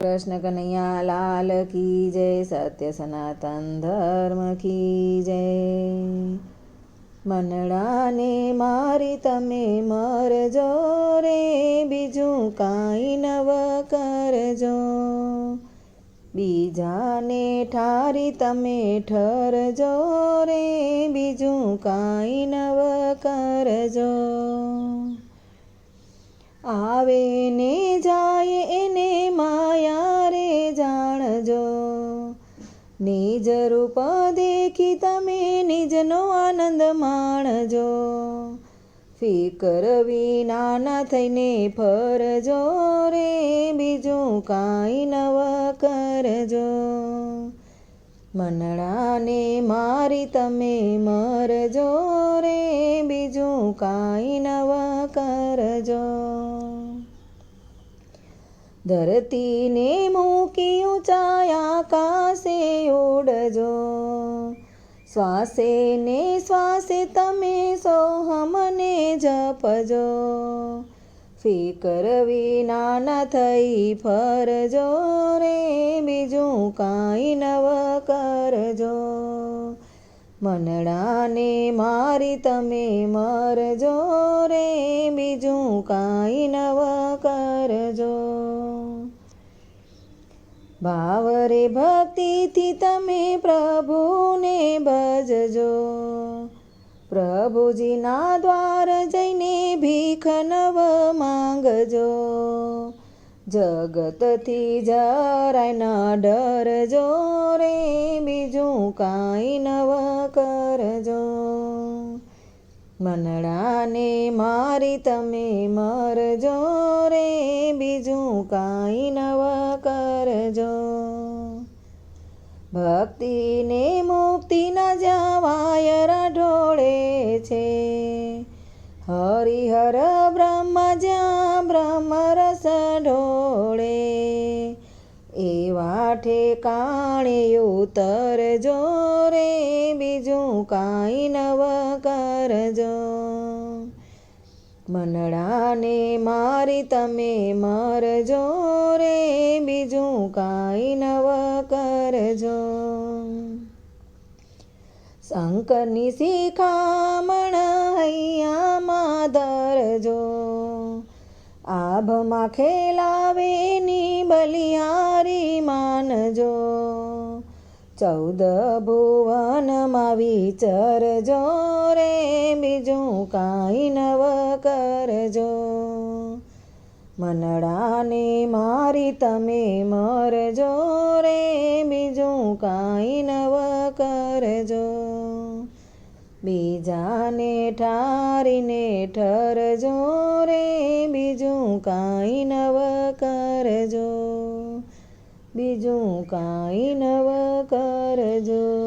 कृष्ण कन्हैया लाल की जय। सत्य सनातन धर्म की जय। मनडाने मारी तमे मरजो रे, बीजू काई नव करजो। बीजाने ठारी तमे ठरजो रे, बीजू काई नव करजो। आवे ने जाए एने माया रे जाणजो। निज रूप देखी तमे निजनो आनंद माणजो। फिकर विना ना थईने फरजो रे, बीजू काई नव करजो। मनडाने मारी तमे मरजो रे, बीजू काई नव करजो। धरती ने मूकी ऊंचाई आकाशे उड़जो। श्वासे ने श्वासे तमे सोहમને जपजो। फिकर विना ना थई फरजो रे, बीजू काई नव करजो। मनडाने मारी तमे मरजो रे, बीजू काई नव करजो। भाव रे भक्ति थी तमे प्रभुने भजजो। प्रभुजीना द्वार जईने भीख नव मांगजो। जगतथी જરાય न डरजो रे, बीजू काई नव करजो। मनडाने मारी तमे मरजो रे, बीजू काई नव करजो। भक्ति ने मुक्ति न ज्યાં વાયરા ઢોળે છે। હરિહર બ્રહ્મ જ્યાં બ્રહ્મરસ ઢોળે। એવા ઠેકાણે ઉતરજો રે, બીજુ કાઈ નવ કરજો। मनडाने मारी तमे मरजो रे, बीजू काई नव करजो। शंकरनी शिखामण हैयामां धरजो। आभमां खेलावे नी बलिहारी मानजो। 14 भुवनमा विचरजो रे, बीजू काई नव करजो। मनडाने मारी तमे मरजो रे, बीजू काई नव करजो। बीजाने ठारीने ठरजो रे, बीजू काई नव करजो। बीजू काई नव करजो।